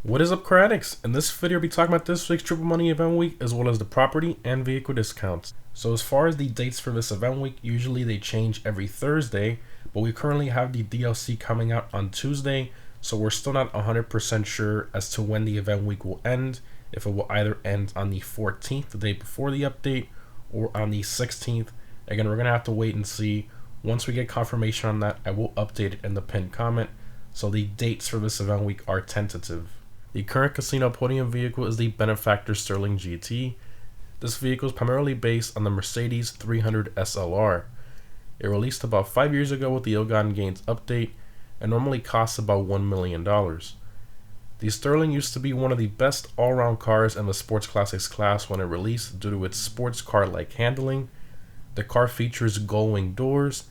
What is up, car addicts? In this video, I'll be talking about this week's Triple Money event week as well as the property and vehicle discounts. So as far as the dates for this event week, usually they change every Thursday, but we currently have the DLC coming out on Tuesday, so we're still not 100% sure as to when the event week will end, if it will either end on the 14th, the day before the update, or on the 16th. Again, we're going to have to wait and see. Once we get confirmation on that, I will update it in the pinned comment. So the dates for this event week are tentative. The current casino podium vehicle is the Benefactor Sterling GT. This vehicle is primarily based on the Mercedes 300 SLR. It released about 5 years ago with the Ill-Gotten Gains update and normally costs about $1 million. The Sterling used to be one of the best all-round cars in the sports classics class when it released due to its sports car-like handling. The car features gull-wing doors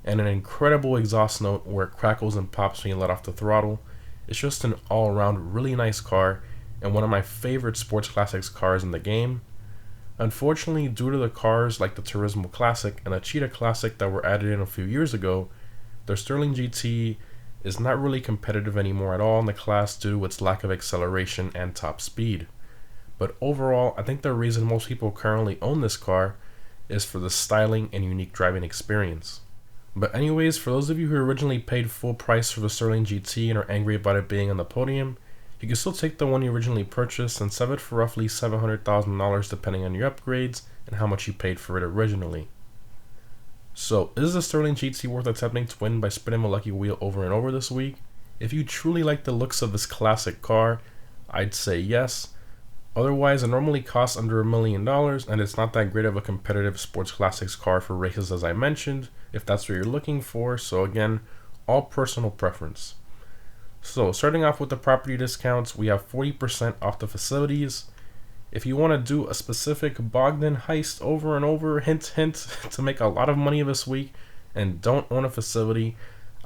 and an incredible exhaust note where it crackles and pops when you let off the throttle. It's just an all-around really nice car and one of my favorite sports classics cars in the game. Unfortunately, due to the cars like the Turismo Classic and the Cheetah Classic that were added in a few years ago, the Sterling GT is not really competitive anymore at all in the class due to its lack of acceleration and top speed. But overall, I think the reason most people currently own this car is for the styling and unique driving experience. But anyways, for those of you who originally paid full price for the Sterling GT and are angry about it being on the podium, you can still take the one you originally purchased and sell it for roughly $700,000 depending on your upgrades and how much you paid for it originally. So, is the Sterling GT worth attempting to win by spinning the lucky wheel over and over this week? If you truly like the looks of this classic car, I'd say yes. Otherwise, it normally costs under $1 million and it's not that great of a competitive sports classics car for races as I mentioned, if that's what you're looking for. So again, all personal preference. So starting off with the property discounts, we have 40% off the facilities. If you want to do a specific Bogdan heist over and over, hint hint, to make a lot of money this week and don't own a facility,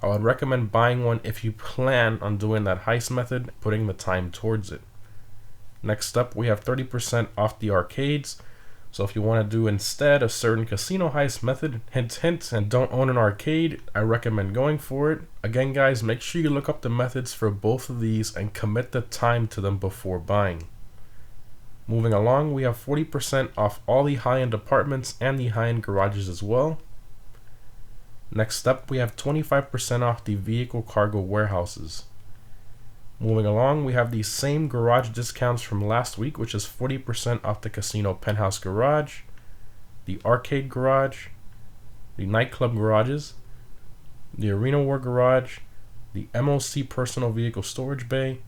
I would recommend buying one if you plan on doing that heist method, putting the time towards it. Next up, we have 30% off the arcades. So if you want to do instead a certain casino heist method, hint hint, and don't own an arcade, I recommend going for it. Again guys, make sure you look up the methods for both of these and commit the time to them before buying. Moving along, we have 40% off all the high-end apartments and the high-end garages as well. Next up, we have 25% off the vehicle cargo warehouses. Moving along, we have the same garage discounts from last week, which is 40% off the casino penthouse garage, the arcade garage, the nightclub garages, the arena war garage, the MOC personal vehicle storage bay,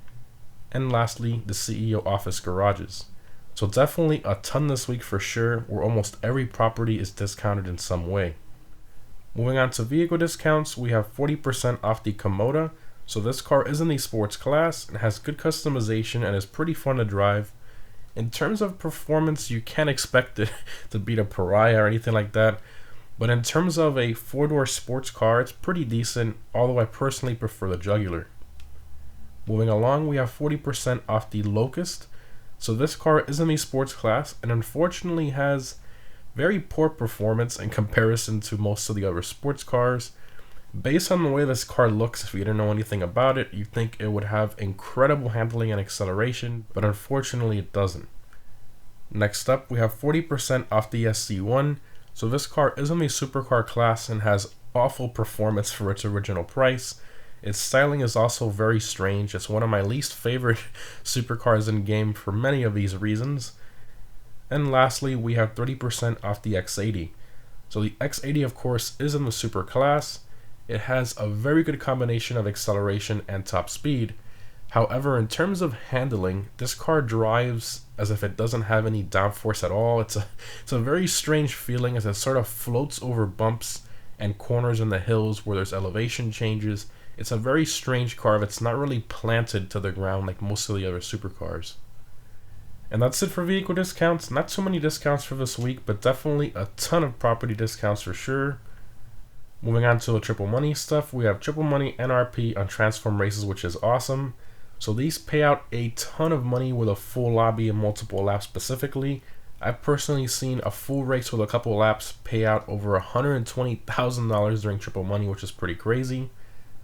and lastly, the CEO office garages. So definitely a ton this week for sure, where almost every property is discounted in some way. Moving on to vehicle discounts, we have 40% off the Komoda. So this car is in the sports class and has good customization and is pretty fun to drive. In terms of performance, you can't expect it to beat a Pariah or anything like that. But in terms of a four-door sports car, it's pretty decent, although I personally prefer the Jugular. Moving along, we have 40% off the Locust. So this car is in the sports class and unfortunately has very poor performance in comparison to most of the other sports cars. Based on the way this car looks, if you didn't know anything about it, you'd think it would have incredible handling and acceleration, but unfortunately it doesn't. Next up, we have 40% off the SC1. So this car is in the supercar class and has awful performance for its original price. Its styling is also very strange. It's one of my least favorite supercars in game for many of these reasons. And lastly, we have 30% off the X80. So the X80 of course is in the super class. It has a very good combination of acceleration and top speed. However, in terms of handling, this car drives as if it doesn't have any downforce at all. It's a very strange feeling as it sort of floats over bumps and corners in the hills where there's elevation changes. It's a very strange car that's not really planted to the ground like most of the other supercars. And that's it for vehicle discounts. Not too many discounts for this week, but definitely a ton of property discounts for sure. Moving on to the triple money stuff, we have triple money NRP on transform races, which is awesome. So these pay out a ton of money with a full lobby and multiple laps specifically. I've personally seen a full race with a couple laps pay out over $120,000 during triple money, which is pretty crazy.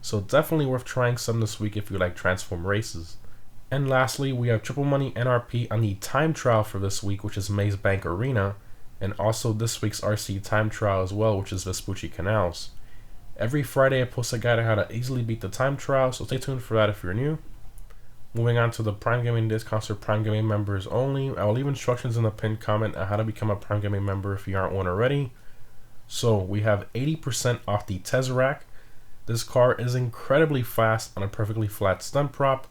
So definitely worth trying some this week if you like transform races. And lastly, we have triple money NRP on the time trial for this week, which is Maze Bank Arena, and also this week's RC time trial as well, which is Vespucci Canals. Every Friday I post a guide on how to easily beat the time trial, so stay tuned for that if you're new. Moving on to the Prime Gaming discounts for Prime Gaming members only. I will leave instructions in the pinned comment on how to become a Prime Gaming member if you aren't one already. So we have 80% off the Tesseract. This car is incredibly fast on a perfectly flat stunt prop.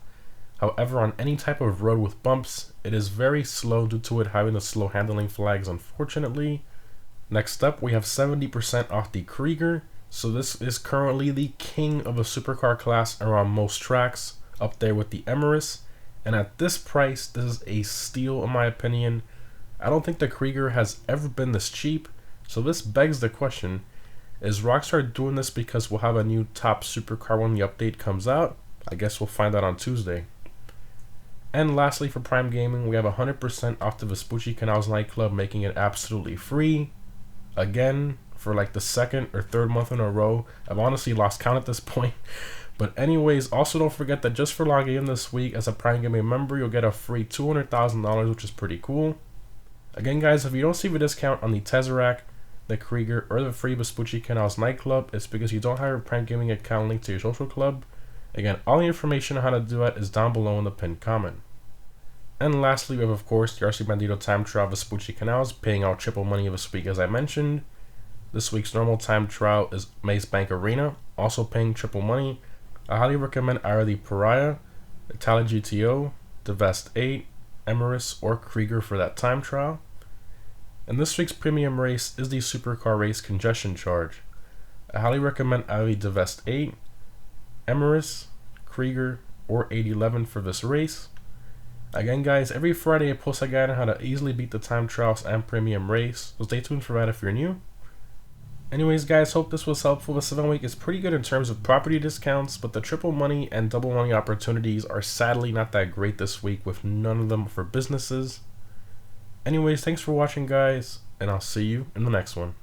However, on any type of road with bumps, it is very slow due to it having the slow handling flags, unfortunately. Next up, we have 70% off the Krieger. So this is currently the king of a supercar class around most tracks, up there with the Emirates, and at this price, this is a steal in my opinion. I don't think the Krieger has ever been this cheap, so this begs the question, is Rockstar doing this because we'll have a new top supercar when the update comes out? I guess we'll find out on Tuesday. And lastly, for Prime Gaming, we have 100% off the Vespucci Canals nightclub, making it absolutely free. Again, for like the second or third month in a row. I've honestly lost count at this point. But anyways, also don't forget that just for logging in this week as a Prime Gaming member, you'll get a free $200,000, which is pretty cool. Again, guys, if you don't see the discount on the Tesseract, the Krieger, or the free Vespucci Canals nightclub, it's because you don't have a Prime Gaming account linked to your social club. Again, all the information on how to do that is down below in the pinned comment. And lastly, we have, of course, the RC Bandito time trial Vespucci Canals, paying out triple money this week, as I mentioned. This week's normal time trial is Maze Bank Arena, also paying triple money. I highly recommend either the Pariah, Italian GTO, the Vest 8, Emirates, or Krieger for that time trial. And this week's premium race is the Supercar Race Congestion Charge. I highly recommend either the Vest 8, Emirates, Krieger, or 811 for this race. Again, guys, every Friday I post a guide on how to easily beat the time trials and premium race, so stay tuned for that if you're new. Anyways, guys, hope this was helpful. The 7 week is pretty good in terms of property discounts, but the triple money and double money opportunities are sadly not that great this week, with none of them for businesses. Anyways, thanks for watching, guys, and I'll see you in the next one.